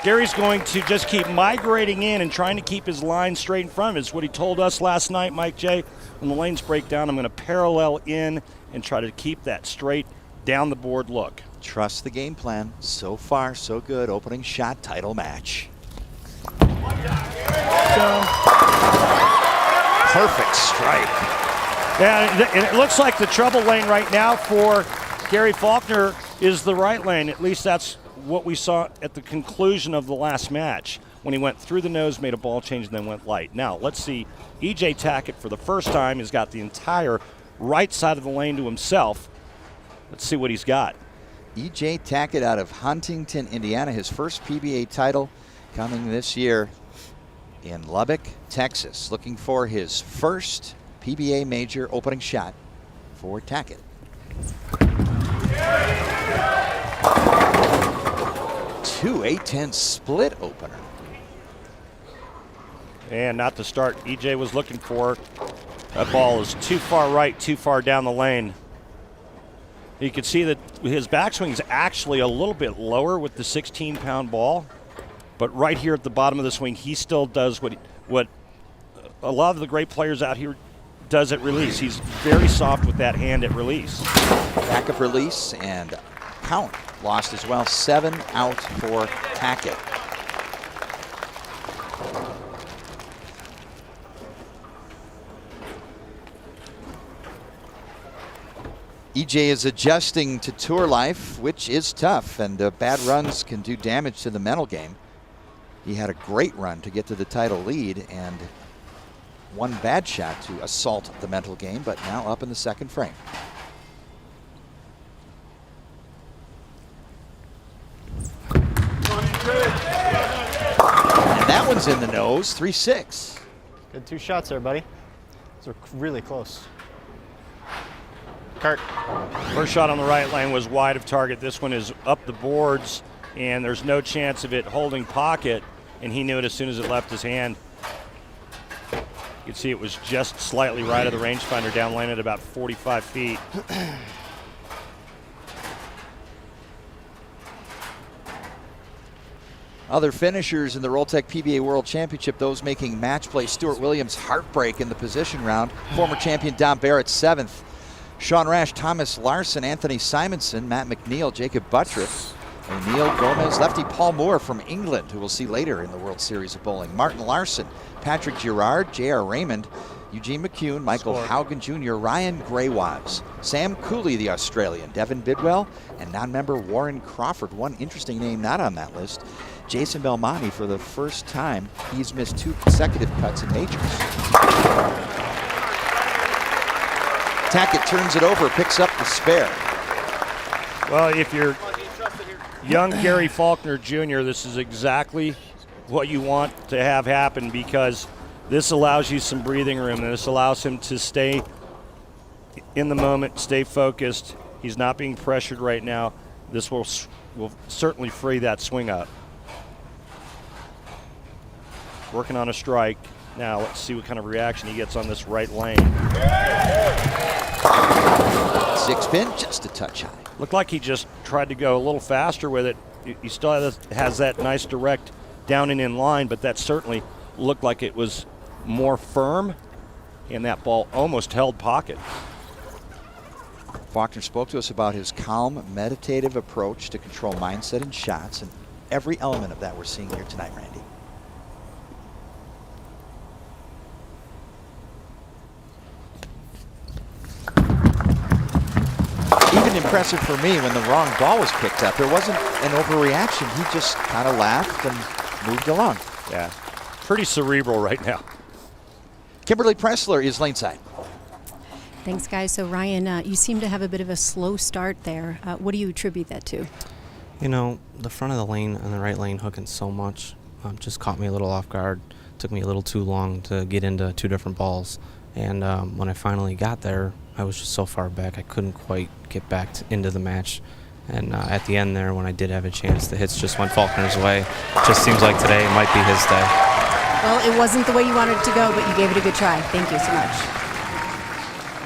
Gary's going to just keep migrating in and trying to keep his line straight in front of him. It's what he told us last night, Mike J. When the lanes break down, I'm going to parallel in and try to keep that straight down the board look. Trust the game plan. So far, so good. Opening shot, title match. Perfect strike. Yeah, and it looks like the trouble lane right now for Gary Faulkner is the right lane. At least that's what we saw at the conclusion of the last match when he went through the nose, made a ball change, and then went light. Now, let's see. EJ Tackett, for the first time, has got the entire right side of the lane to himself. Let's see what he's got. EJ Tackett out of Huntington, Indiana, his first PBA title coming this year in Lubbock, Texas. Looking for his first PBA major. Opening shot for Tackett. 2-8-10 split opener. And not the start EJ was looking for. That ball is too far right, too far down the lane. You can see that his backswing is actually a little bit lower with the 16-pound ball. But right here at the bottom of the swing, he still does what a lot of the great players out here does at release. He's very soft with that hand at release. Back of release and count lost as well. 7 out for Tackett. EJ is adjusting to tour life, which is tough, and bad runs can do damage to the mental game. He had a great run to get to the title lead and one bad shot to assault the mental game, but now up in the second frame. And that one's in the nose, 3-6. Good 2 shots there, buddy. Those are really close. Kurt. First shot on the right lane was wide of target. This one is up the boards, and there's no chance of it holding pocket, and he knew it as soon as it left his hand. You can see it was just slightly right of the rangefinder, down lane at about 45 feet. Other finishers in the Rolltech PBA World Championship, those making match play. Stuart Williams' heartbreak in the position round. Former champion Don Barrett, 7th. Sean Rash, Thomas Larson, Anthony Simonson, Matt McNeil, Jacob Buttriff, O'Neill Gomez, lefty Paul Moore from England, who we'll see later in the World Series of Bowling. Martin Larson, Patrick Girard, J.R. Raymond, Eugene McCune, Michael Haugen Jr., Ryan Graywaz, Sam Cooley, the Australian, Devin Bidwell, and non-member Warren Crawford. One interesting name not on that list, Jason Belmonte. For the first time, he's missed 2 consecutive cuts in majors. Tackett turns it over, picks up the spare. Well, if you're young Gary Faulkner Jr., this is exactly what you want to have happen, because this allows you some breathing room, and this allows him to stay in the moment, stay focused. He's not being pressured right now. This will certainly free that swing up. Working on a strike. Now let's see what kind of reaction he gets on this right lane. 6-pin, just a touch high. Looked like he just tried to go a little faster with it. He still has that nice direct down and in line, but that certainly looked like it was more firm, and that ball almost held pocket. Faulkner spoke to us about his calm, meditative approach to control mindset and shots, and every element of that we're seeing here tonight, Randy. Even impressive for me when the wrong ball was picked up. There wasn't an overreaction. He just kind of laughed and moved along. Yeah, pretty cerebral right now. Kimberly Pressler is laneside. Thanks, guys. So, Ryan, you seem to have a bit of a slow start there. What do you attribute that to? You know, the front of the lane and the right lane hooking so much just caught me a little off guard. Took me a little too long to get into 2 different balls. And when I finally got there, I was just so far back I couldn't quite get back into the match. And at the end there, when I did have a chance, the hits just went Faulkner's way. It just seems like today might be his day. Well, it wasn't the way you wanted it to go, but you gave it a good try. Thank you so much.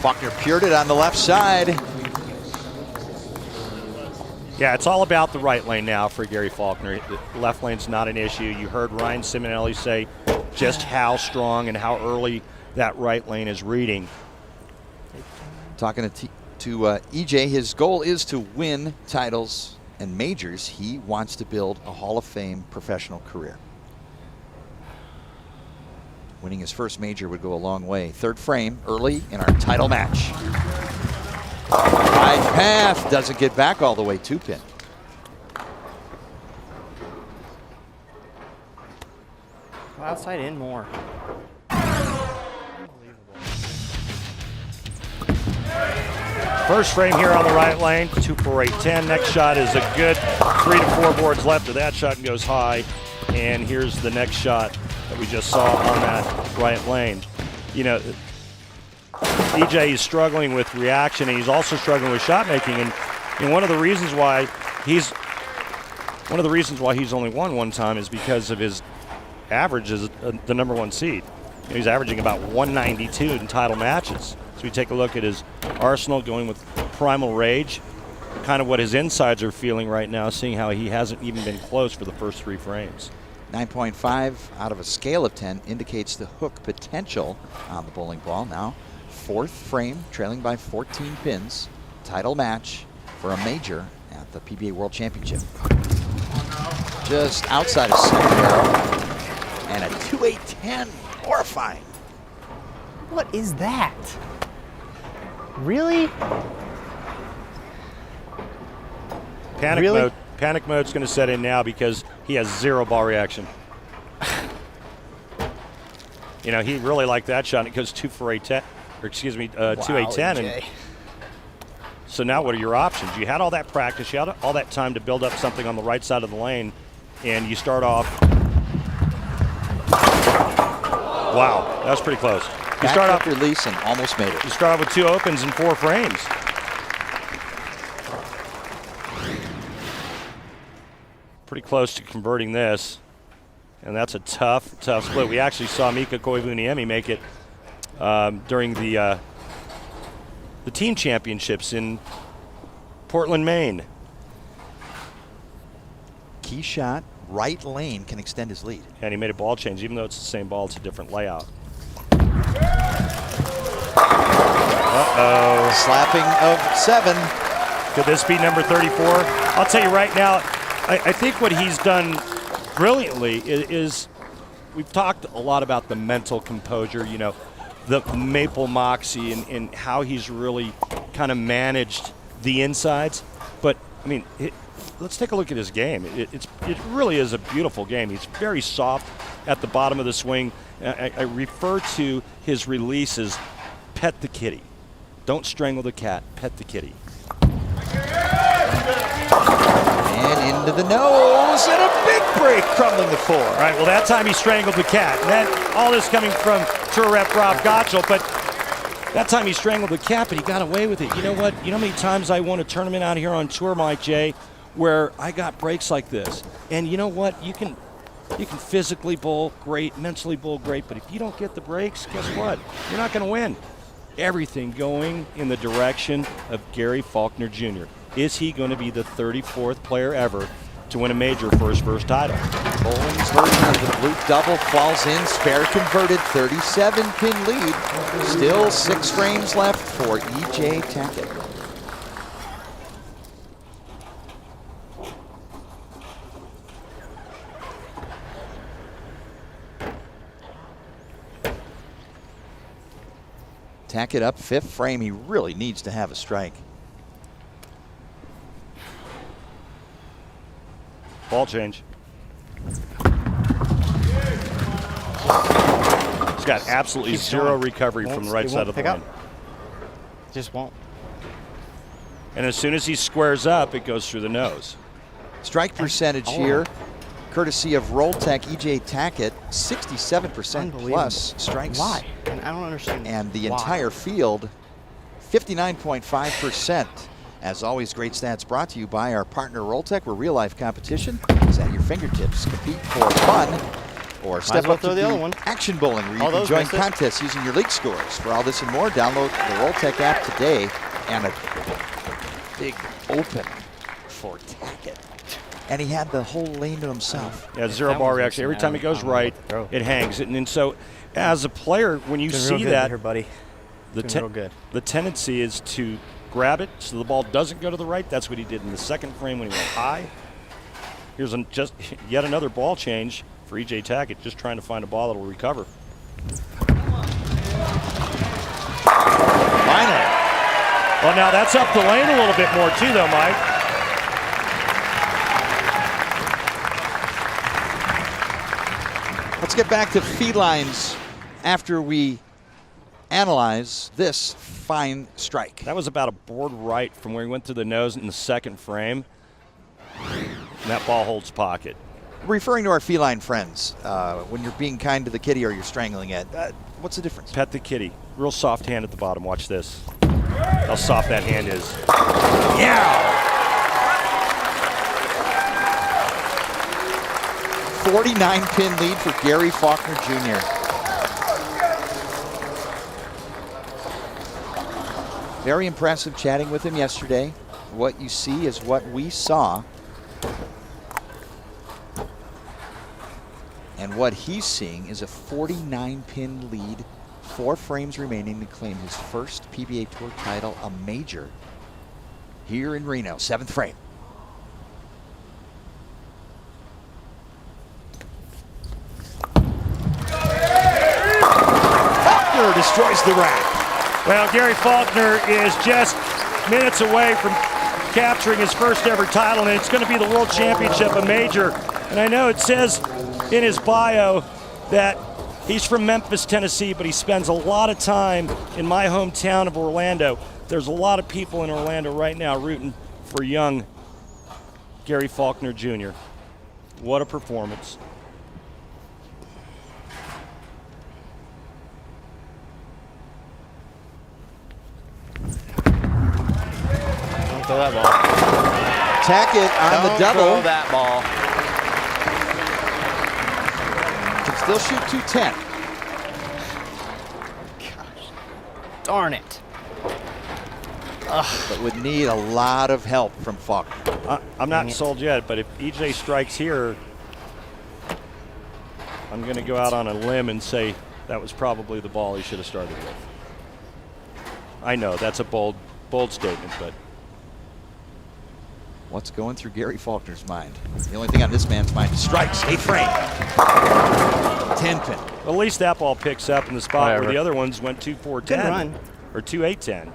Faulkner peered it on the left side. Yeah, it's all about the right lane now for Gary Faulkner. The left lane's not an issue. You heard Ryan Simonelli say just how strong and how early that right lane is reading. Talking to EJ, his goal is to win titles and majors. He wants to build a Hall of Fame professional career. Winning his first major would go a long way. Third frame early in our title match. Wide path, doesn't get back all the way, 2-pin. Outside in more. First frame here on the right lane, 2 for 8-10. Next shot is a good 3 to 4 boards left of that shot and goes high. And here's the next shot that we just saw on that right lane. You know, EJ is struggling with reaction, and he's also struggling with shot making. And one of the reasons why he's only won one time is because of his average as the #1 seed. You know, he's averaging about 192 in title matches. So we take a look at his arsenal, going with Primal Rage, kind of what his insides are feeling right now, seeing how he hasn't even been close for the first 3 frames. 9.5 out of a scale of 10 indicates the hook potential on the bowling ball. Now, 4th frame, trailing by 14 pins. Title match for a major at the PBA World Championship. Just outside of center arrow. And a 2-8-10. Horrifying. What is that? Really? Panic mode's going to set in now because he has 0 ball reaction. You know, he really liked that shot. It goes 2 for 8-10, or excuse me, 2-8-10. And so now what are your options? You had all that practice, you had all that time to build up something on the right side of the lane, and you start off. Wow, that was pretty close. You start off release and almost made it. You start off with 2 opens in 4 frames. Pretty close to converting this, and that's a tough split. We actually saw Mika Koivuniemi make it during the team championships in Portland, Maine. Key shot, right lane can extend his lead. And he made a ball change, even though it's the same ball, it's a different layout. Uh-oh. Slapping of 7. Could this be number 34? I'll tell you right now, I think what he's done brilliantly is we've talked a lot about the mental composure, you know, the maple moxie and how he's really kind of managed the insides. But, I mean, let's take a look at his game. It really is a beautiful game. He's very soft at the bottom of the swing. I refer to his release as pet the kitty. Don't strangle the cat, pet the kitty. And into the nose, and a big break, crumbling the 4. All right, well, that time he strangled the cat. And then all this coming from tour rep Rob Gottschall, but that time he strangled the cat, but he got away with it. You know what? You know how many times I won a tournament out here on tour, Mike J., where I got breaks like this. And you know what? You can physically bowl great, mentally bowl great, but if you don't get the breaks, guess what? You're not going to win. Everything going in the direction of Gary Faulkner Jr. Is he going to be the 34th player ever to win a major for his first title? Bowling's version of the blue double falls in, spare converted, 37-pin lead. Still 6 frames left for EJ Tackett. Tackett up 5th frame. He really needs to have a strike. Ball change. He's got absolutely Keeps 0 going. recovery from the right side of the lane. Just won't. And as soon as he squares up, it goes through the nose. Strike percentage here, courtesy of Rolltech EJ Tackett, 67% plus strikes. Why? And I don't understand. And the why. entire field, 59.5%. As always, great stats brought to you by our partner Rolltech, where real-life competition is at your fingertips. Compete for fun or step up to the action bowling, where you can join contests using your league scores. For all this and more, download the Rolltech app today. And a big open for Tackett. And he had the whole lane to himself. Yeah, zero ball reaction. Every time he goes right, it hangs. And so, as a player, when you see that, here, buddy. The tendency is to grab it so the ball doesn't go to the right. That's what he did in the second frame when he went high. Here's just yet another ball change for EJ Tackett, just trying to find a ball that will recover. Finally. Well, now that's up the lane a little bit more too, though, Mike. Let's get back to felines after we analyze this fine strike. That was about a board right from where he went through the nose in the second frame. And that ball holds pocket. Referring to our feline friends, when you're being kind to the kitty or you're strangling it, what's the difference? Pet the kitty. Real soft hand at the bottom. Watch this. How soft that hand is. Yeah! 49-pin lead for Gary Faulkner Jr. Very impressive chatting with him yesterday. What you see is what we saw. And what he's seeing is a 49-pin lead, 4 frames remaining to claim his first PBA Tour title, a major, here in Reno, 7th frame. Faulkner destroys the rack. Well, Gary Faulkner is just minutes away from capturing his first ever title, and it's going to be the World Championship, a major. And I know it says in his bio that he's from Memphis, Tennessee, but he spends a lot of time in my hometown of Orlando. There's a lot of people in Orlando right now rooting for young Gary Faulkner Jr. What a performance. Don't throw that ball. Tackett on the double. Throw that ball. Can still shoot 210. Gosh. Darn it. But would need a lot of help from Faulkner. I'm not sold yet, but if EJ strikes here, I'm going to go out on a limb and say that was probably the ball he should have started with. I know that's a bold statement, but what's going through Gary Faulkner's mind? The only thing on this man's mind is strikes, 8th frame. 10 pin. at least that ball picks up in the spot Whatever. where the other ones went 2-4-10 Good run. or 2-8-10.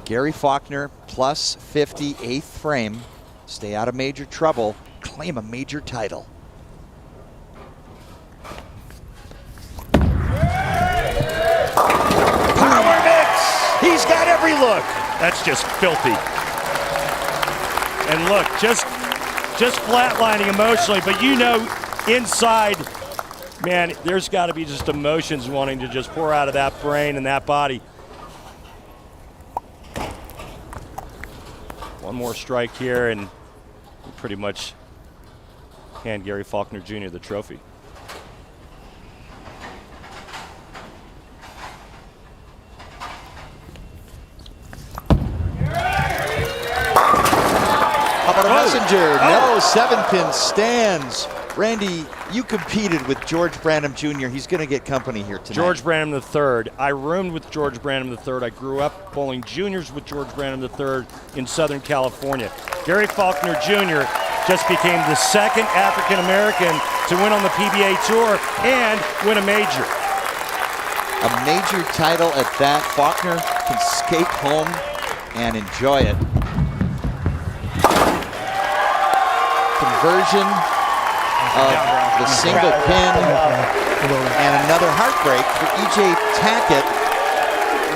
Gary Faulkner plus 50, 8th frame. Stay out of major trouble. Claim a major title. Power mix! He's got every look. That's just filthy. And look, just flatlining emotionally, but you know inside, man, there's got to be just emotions wanting to just pour out of that brain and that body. One more strike here, and we pretty much hand Gary Faulkner Jr. the trophy. How about a messenger? No, 7-pin stands. Randy, you competed with George Branham Jr. He's going to get company here tonight. George Branham III. I roomed with George Branham III. I grew up bowling juniors with George Branham III in Southern California. Gary Faulkner Jr. just became the second African American to win on the PBA Tour and win a major. A major title at that. Faulkner can skate home and enjoy it. Conversion of the single pin and another heartbreak for EJ Tackett.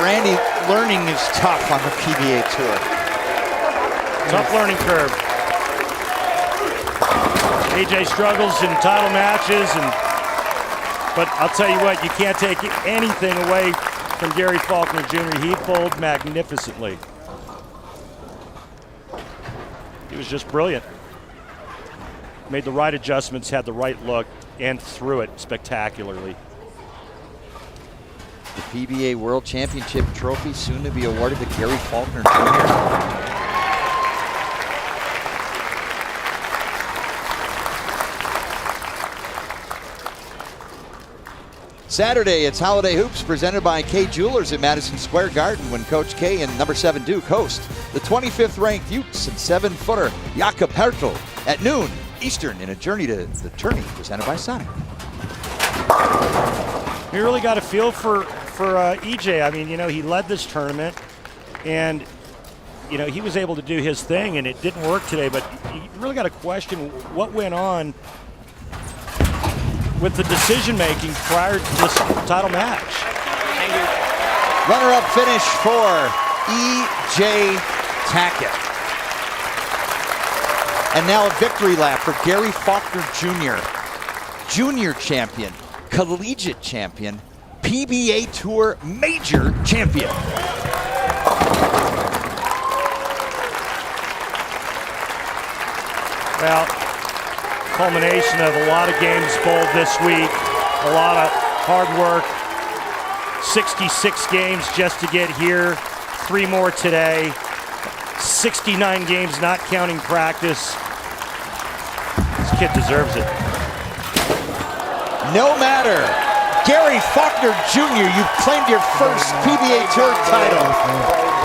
Randy, learning is tough on the PBA Tour. Tough learning curve. EJ struggles in title matches, but I'll tell you what, you can't take anything away from Gary Faulkner Jr. He bowled magnificently. He was just brilliant. Made the right adjustments, had the right look, and threw it spectacularly. The PBA World Championship trophy soon to be awarded to Gary Faulkner Jr. Saturday, it's Holiday Hoops presented by K Jewelers at Madison Square Garden when Coach K and number 7 Duke host the 25th ranked Utes and 7-footer Jakob Hertel at noon Eastern in a journey to the tourney presented by Sonic. You really got a feel for EJ. I mean, you know, he led this tournament, and you know, he was able to do his thing, and it didn't work today. But you really got to question what went on with the decision-making prior to this title match. Runner-up finish for EJ Tackett. And now a victory lap for Gary Faulkner Jr. Junior champion, collegiate champion, PBA Tour major champion. Well, culmination of a lot of games bowled this week, a lot of hard work, 66 games just to get here, 3 more today, 69 games not counting practice. This kid deserves it. No matter. Gary Faulkner Jr., you've claimed your first PBA Tour title.